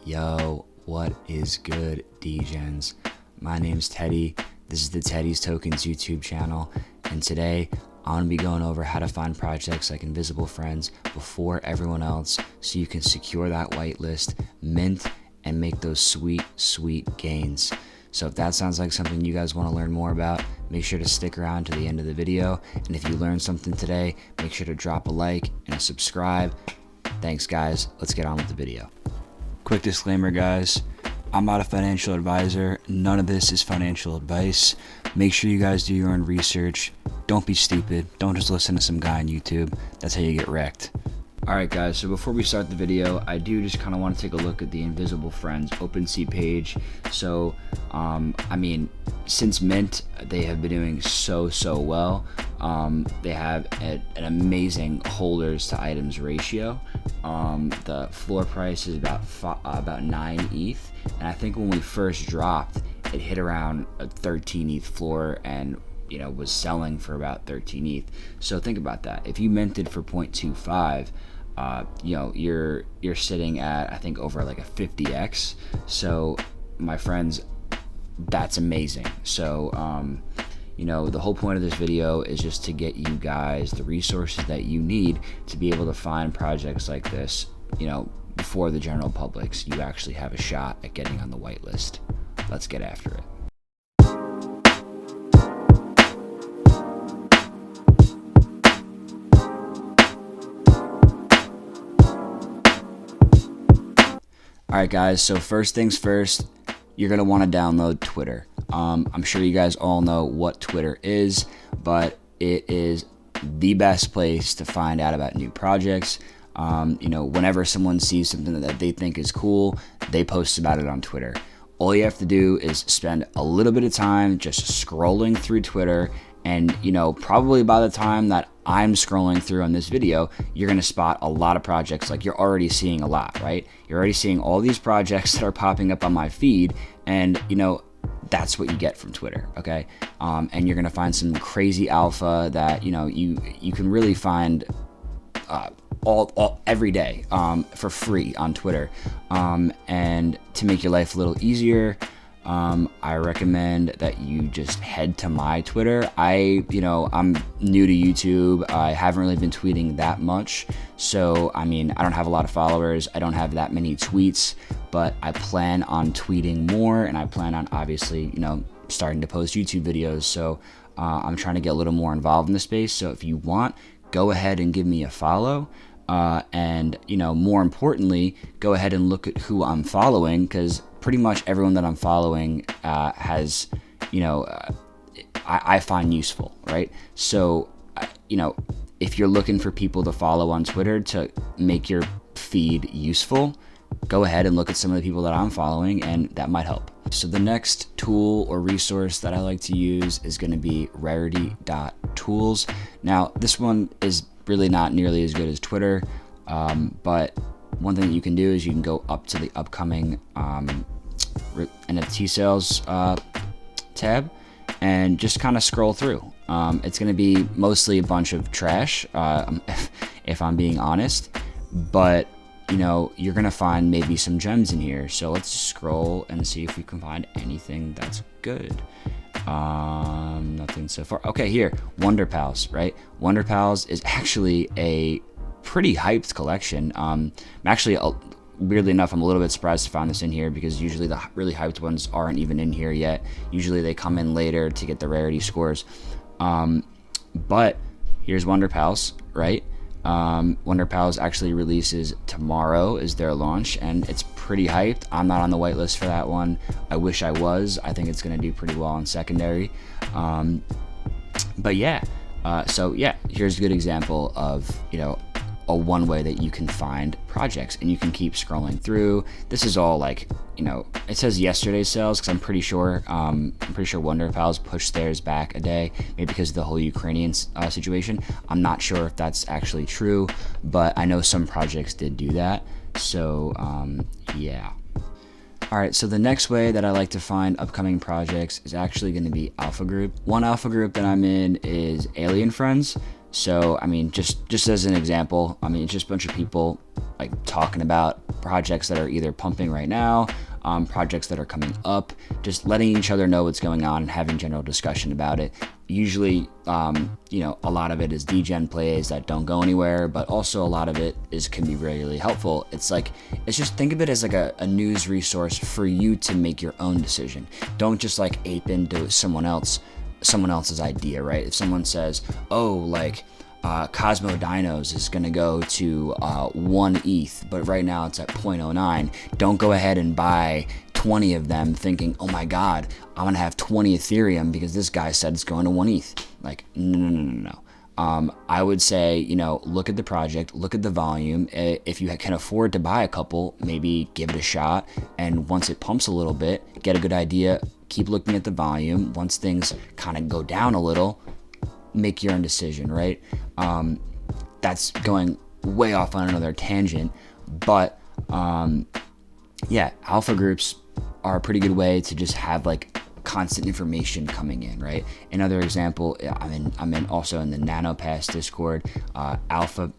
Yo, what is good, Degens? My name's Teddy. This is the Teddy's Tokens YouTube channel, and today I'm going to be going over how to find projects like Invisible Friends before everyone else so you can secure that whitelist, mint, and make those sweet, sweet gains. So if that sounds like something you guys want to learn more about, make sure to stick around to the end of the video. And if you learned something today, make sure to drop a like and a subscribe. Thanks, guys. Let's get on with the video. Quick disclaimer, guys. I'm not a financial advisor. None of this is financial advice. Make sure you guys do your own research. Don't be stupid. Don't just listen to some guy on YouTube. That's how you get wrecked. Alright guys, so before we start the video, I do just kind of want to take a look at the Invisible Friends OpenSea page. So, I mean, since Mint, they have been doing so well. They have an amazing holders to items ratio. The floor price is about 9 ETH, and I think when we first dropped, it hit around a 13 ETH floor and was selling for about 13 ETH. So think about that. If you minted for 0.25, you're sitting at, I think, over like a 50x. So my friends, that's amazing. So the whole point of this video is just to get you guys the resources that you need to be able to find projects like this, before the general public, so you actually have a shot at getting on the whitelist. Let's get after it. Alright guys, so first things first, you're going to want to download Twitter. I'm sure you guys all know what Twitter is, but it is the best place to find out about new projects. Whenever someone sees something that they think is cool, they post about it on Twitter. All you have to do is spend a little bit of time just scrolling through Twitter, and probably by the time that I'm scrolling through on this video, you're going to spot a lot of projects. Like, you're already seeing a lot, right? You're already seeing all these projects that are popping up on my feed, and that's what you get from Twitter, okay? And you're going to find some crazy alpha that you can really find all every day for free on Twitter. And to make your life a little easier, I recommend that you just head to my Twitter. I'm new to YouTube. I haven't really been tweeting that much. So, I don't have a lot of followers. I don't have that many tweets, but I plan on tweeting more, and I plan on obviously, starting to post YouTube videos. So, I'm trying to get a little more involved in the space. So if you want, go ahead and give me a follow. And more importantly, go ahead and look at who I'm following, because pretty much everyone that I'm following has, I find useful, right? So, if you're looking for people to follow on Twitter to make your feed useful, go ahead and look at some of the people that I'm following, and that might help. So the next tool or resource that I like to use is going to be rarity.tools. Now, this one is really not nearly as good as Twitter, but one thing that you can do is you can go up to the upcoming NFT sales tab and just kind of scroll through. It's going to be mostly a bunch of trash, if I'm being honest, but you're going to find maybe some gems in here. So let's scroll and see if we can find anything that's good. Nothing so far. Okay, here, Wonder Pals, right? Wonder Pals is actually a pretty hyped collection. Weirdly enough, I'm a little bit surprised to find this in here, because usually the really hyped ones aren't even in here yet. Usually they come in later to get the rarity scores. But here's Wonder Pals, right? Wonder Pals actually releases tomorrow, is their launch, and it's pretty hyped. I'm not on the whitelist for that one. I wish I was. I think it's going to do pretty well on secondary. But yeah, so yeah, here's a good example of, a one way that you can find projects, and you can keep scrolling through. This is all like, it says yesterday's sales, because I'm pretty sure Wonder Pals pushed theirs back a day, maybe because of the whole Ukrainian situation. I'm not sure if that's actually true, but I know some projects did do that. So yeah. Alright, so the next way that I like to find upcoming projects is actually going to be Alpha Group. One Alpha Group that I'm in is Alien Friends. So, I mean, just as an example, I mean, it's just a bunch of people like talking about projects that are either pumping right now, projects that are coming up, just letting each other know what's going on and having general discussion about it. Usually, a lot of it is degen plays that don't go anywhere, but also a lot of it can be really, really helpful. It's just think of it as like a news resource for you to make your own decision. Don't just like ape into someone else's idea, right? If someone says, oh, like Cosmo Dinos is going to go to 1 ETH, but right now it's at 0.09, don't go ahead and buy 20 of them thinking, oh my God, I'm going to have 20 Ethereum because this guy said it's going to 1 ETH. Like, no. I would say, look at the project, look at the volume. If you can afford to buy a couple, maybe give it a shot. And once it pumps a little bit, get a good idea, keep looking at the volume. Once things kind of go down a little, make your own decision, right? That's going way off on another tangent. But alpha groups are a pretty good way to just have like constant information coming in, right? Another example, I'm also in the NanoPass Discord. Alpha,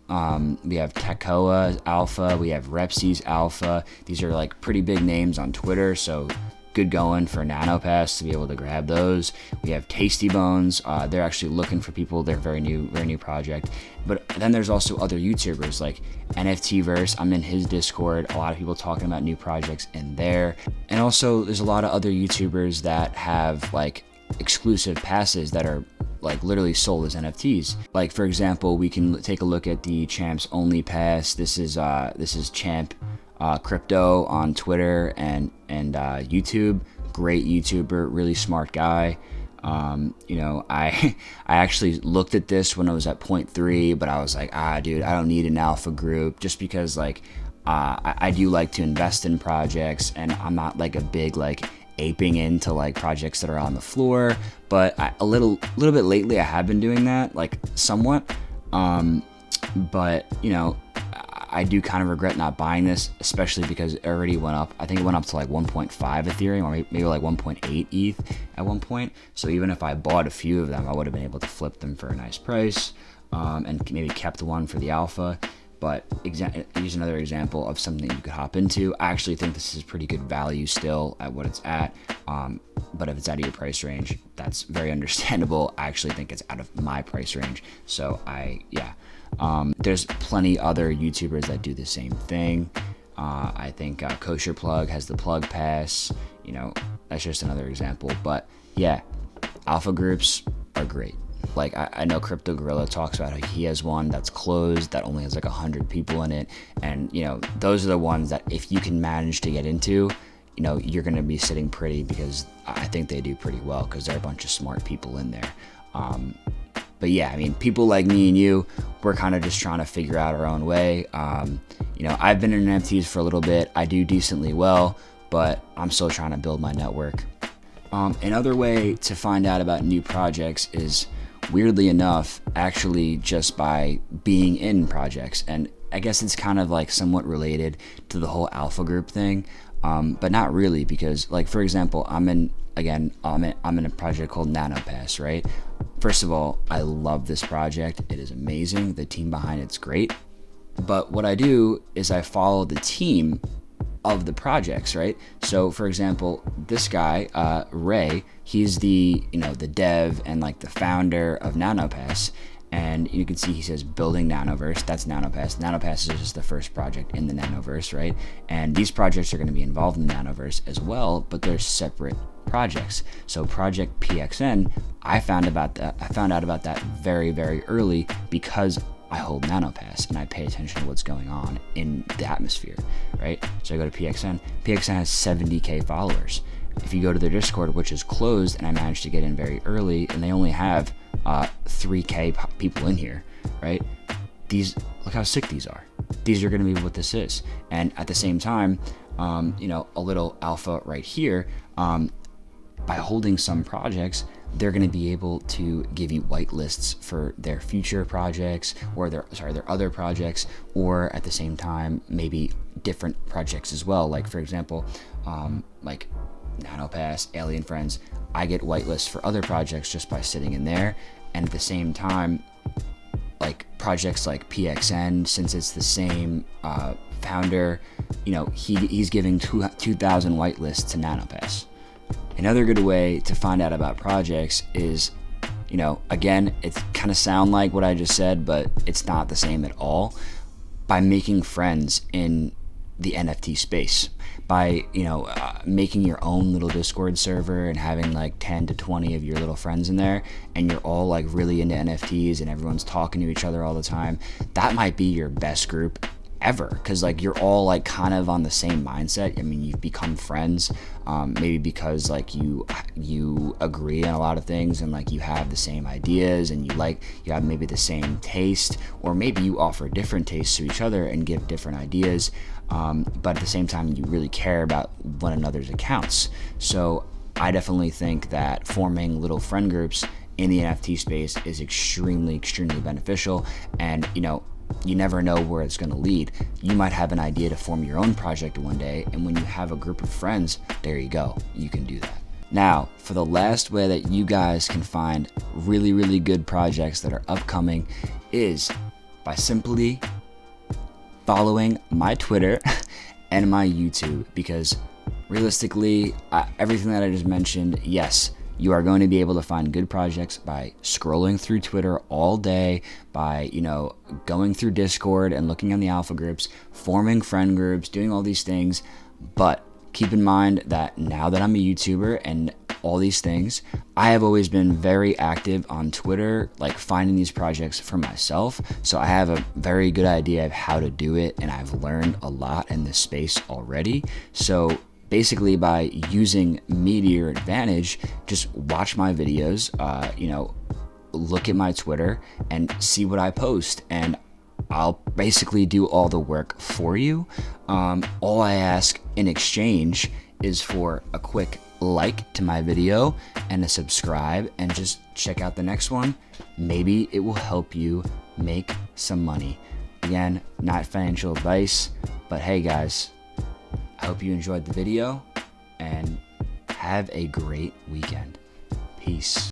we have Tekoa Alpha, we have Repsi's Alpha. These are like pretty big names on Twitter, so good going for NanoPass to be able to grab those. We have Tasty Bones. They're actually looking for people. They're very new project. But then there's also other YouTubers like NFTverse. I'm in his Discord. A lot of people talking about new projects in there. And also there's a lot of other YouTubers that have like exclusive passes that are like literally sold as NFTs. Like for example, we can take a look at the Champs Only Pass. This is Champ Crypto on Twitter and YouTube. Great YouTuber, really smart guy. I actually looked at this when I was at 0.3, but I was like, dude, I don't need an alpha group, just because like I do like to invest in projects, and I'm not like a big like aping into like projects that are on the floor, but a little bit lately I have been doing that, like somewhat. But I do kind of regret not buying this, especially because it already went up. I think it went up to like 1.5 Ethereum, or maybe like 1.8 ETH at one point. So even if I bought a few of them, I would have been able to flip them for a nice price, and maybe kept one for the alpha. But here's another example of something you could hop into. I actually think this is pretty good value still at what it's at. But if it's out of your price range, that's very understandable. I actually think it's out of my price range. So there's plenty other YouTubers that do the same thing. I think Kosher Plug has the Plug Pass. That's just another example. But yeah, alpha groups are great. Like I know Crypto Gorilla talks about how he has one that's closed that only has like 100 people in it, and those are the ones that if you can manage to get into, you're going to be sitting pretty, because I think they do pretty well because there are a bunch of smart people in there. But yeah, I mean, people like me and you, we're kind of just trying to figure out our own way. I've been in NFTs for a little bit. I do decently well, but I'm still trying to build my network. Another way to find out about new projects is, weirdly enough, actually just by being in projects. And I guess it's kind of like somewhat related to the whole alpha group thing, but not really, because like, for example, I'm in a project called NanoPass, right? First of all, I love this project. It is amazing. The team behind it's great. But what I do is I follow the team of the projects, right? So for example, this guy, Ray, he's the dev and like the founder of NanoPass. And you can see he says building Nanoverse. That's NanoPass. NanoPass is just the first project in the Nanoverse, right? And these projects are going to be involved in the Nanoverse as well, but they're separate projects. So Project PXN, I found out about that very, very early because I hold NanoPass and I pay attention to what's going on in the atmosphere, right? So I go to PXN. PXN has 70K followers. If you go to their Discord, which is closed, and I managed to get in very early, and they only have 3K people in here, right? Look how sick these are. These are going to be what this is. And at the same time, a little alpha right here, by holding some projects, they're going to be able to give you whitelists for their future projects, or their other projects, or at the same time, maybe different projects as well. Like for example, like NanoPass, Alien Friends, I get whitelists for other projects just by sitting in there. And at the same time, like projects like PXN, since it's the same founder, you know, he's giving 2,000 whitelists to NanoPass. Another good way to find out about projects is, you know, again, it kind of sound like what I just said, but it's not the same at all, by making friends in the NFT space, by, you know, making your own little Discord server and having like 10 to 20 of your little friends in there, and you're all like really into NFTs and everyone's talking to each other all the time. That might be your best group ever, because like you're all like kind of on the same mindset. I mean, you've become friends, maybe because like you agree on a lot of things, and like you have the same ideas, and you have maybe the same taste, or maybe you offer different tastes to each other and give different ideas, but at the same time you really care about one another's accounts. So I definitely think that forming little friend groups in the NFT space is extremely beneficial. And you know, you never know where it's going to lead. You might have an idea to form your own project one day, and when you have a group of friends, there you go, you can do that. Now, for the last way that you guys can find really good projects that are upcoming is by simply following my Twitter and my YouTube, because realistically, everything that I just mentioned, yes, you are going to be able to find good projects by scrolling through Twitter all day, by, you know, going through Discord and looking on the alpha groups, forming friend groups, doing all these things. But keep in mind that now that I'm a YouTuber and all these things, I have always been very active on Twitter, like finding these projects for myself. So I have a very good idea of how to do it, and I've learned a lot in this space already. So basically, by using me to your advantage, just watch my videos, you know, look at my Twitter and see what I post, and I'll basically do all the work for you. All I ask in exchange is for a quick like to my video and a subscribe, and just check out the next one. Maybe it will help you make some money. Again, not financial advice, but hey guys, I hope you enjoyed the video, and have a great weekend. Peace.